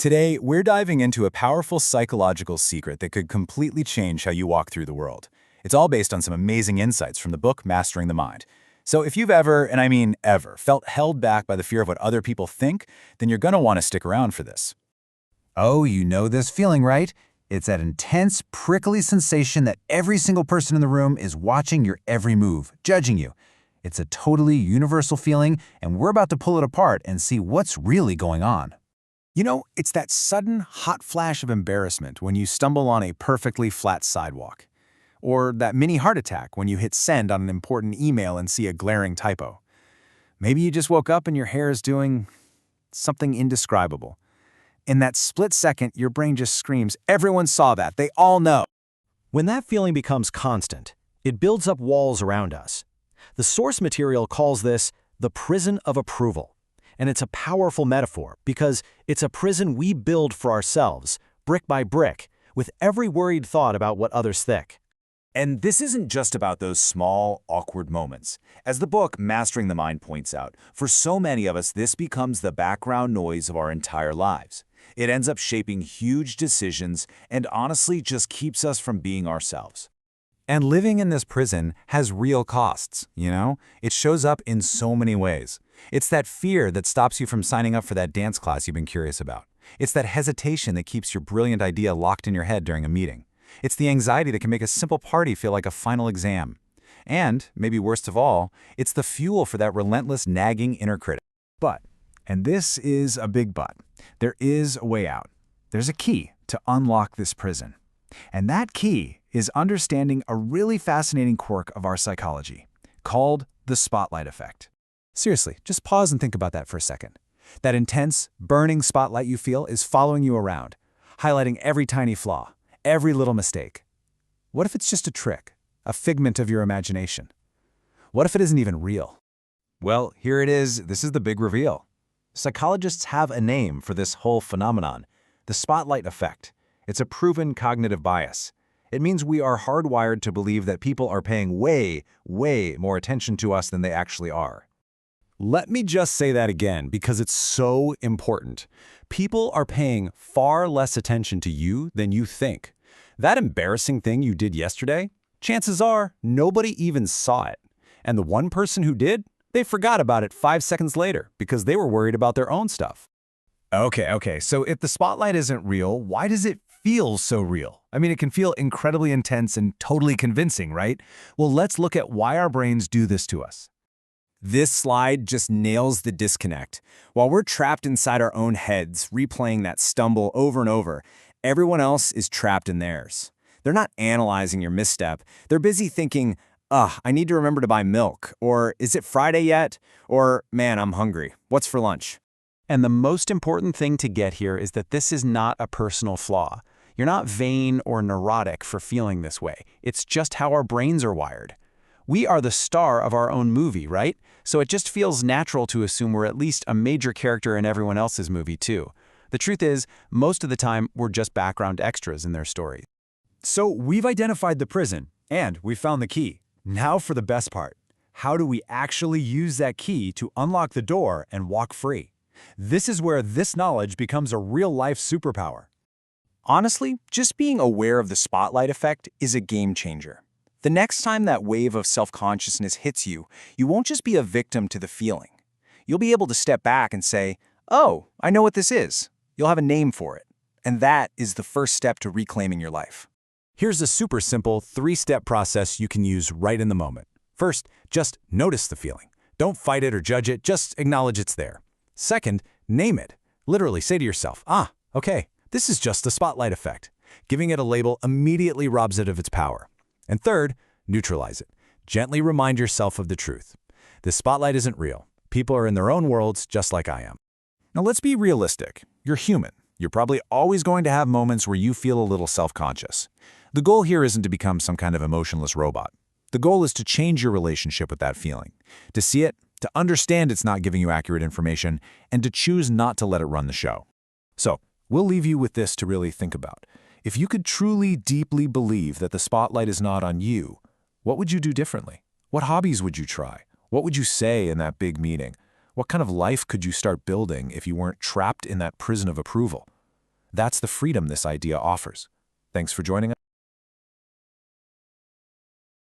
Today, we're diving into a powerful psychological secret that could completely change how you walk through the world. It's all based on some amazing insights from the book Mastering the Mind. So if you've ever, and I mean ever, felt held back by the fear of what other people think, then you're going to want to stick around for this. Oh, you know this feeling, right? It's that intense, prickly sensation that every single person in the room is watching your every move, judging you. It's a totally universal feeling, and we're about to pull it apart and see what's really going on. You know, it's that sudden, hot flash of embarrassment when you stumble on a perfectly flat sidewalk. Or that mini heart attack when you hit send on an important email and see a glaring typo. Maybe you just woke up and your hair is doing something indescribable. In that split second, your brain just screams, "Everyone saw that, they all know." When that feeling becomes constant, it builds up walls around us. The source material calls this the prison of approval. And it's a powerful metaphor because it's a prison we build for ourselves, brick by brick, with every worried thought about what others think. And this isn't just about those small, awkward moments. As the book Mastering the Mind points out, for so many of us, this becomes the background noise of our entire lives. It ends up shaping huge decisions and honestly just keeps us from being ourselves. And living in this prison has real costs, you know? It shows up in so many ways. It's that fear that stops you from signing up for that dance class you've been curious about. It's that hesitation that keeps your brilliant idea locked in your head during a meeting. It's the anxiety that can make a simple party feel like a final exam. And, maybe worst of all, it's the fuel for that relentless, nagging inner critic. But, and this is a big but, there is a way out. There's a key to unlock this prison. And that key is understanding a really fascinating quirk of our psychology, called the spotlight effect. Seriously, just pause and think about that for a second. That intense, burning spotlight you feel is following you around, highlighting every tiny flaw, every little mistake. What if it's just a trick, a figment of your imagination? What if it isn't even real? Well, here it is. This is the big reveal. Psychologists have a name for this whole phenomenon, the spotlight effect. It's a proven cognitive bias. It means we are hardwired to believe that people are paying way more attention to us than they actually are. Let me just say that again because it's so important. People are paying far less attention to you than you think. That embarrassing thing you did yesterday, chances are nobody even saw it. And the one person who did, they forgot about it 5 seconds later because they were worried about their own stuff. Okay, so if the spotlight isn't real, why does it feel so real? I mean, it can feel incredibly intense and totally convincing, right? Well, let's look at why our brains do this to us. This slide just nails the disconnect. While we're trapped inside our own heads, replaying that stumble over and over, everyone else is trapped in theirs. They're not analyzing your misstep. They're busy thinking, I need to remember to buy milk, or is it Friday yet? Or, man, I'm hungry. What's for lunch? And the most important thing to get here is that this is not a personal flaw. You're not vain or neurotic for feeling this way. It's just how our brains are wired. We are the star of our own movie, right? So it just feels natural to assume we're at least a major character in everyone else's movie, too. The truth is, most of the time, we're just background extras in their story. So we've identified the prison, and we found the key. Now for the best part. How do we actually use that key to unlock the door and walk free? This is where this knowledge becomes a real-life superpower. Honestly, just being aware of the spotlight effect is a game changer. The next time that wave of self-consciousness hits you, you won't just be a victim to the feeling. You'll be able to step back and say, "Oh, I know what this is." You'll have a name for it. And that is the first step to reclaiming your life. Here's a super simple 3-step process you can use right in the moment. First, just notice the feeling. Don't fight it or judge it, just acknowledge it's there. Second, name it. Literally say to yourself, okay, this is just the spotlight effect. Giving it a label immediately robs it of its power. And third, neutralize it. Gently remind yourself of the truth. The spotlight isn't real. People are in their own worlds just like I am. Now let's be realistic. You're human. You're probably always going to have moments where you feel a little self-conscious. The goal here isn't to become some kind of emotionless robot. The goal is to change your relationship with that feeling, to see it, to understand it's not giving you accurate information, and to choose not to let it run the show. So, we'll leave you with this to really think about. If you could truly, deeply believe that the spotlight is not on you, what would you do differently? What hobbies would you try? What would you say in that big meeting? What kind of life could you start building if you weren't trapped in that prison of approval? That's the freedom this idea offers. Thanks for joining us.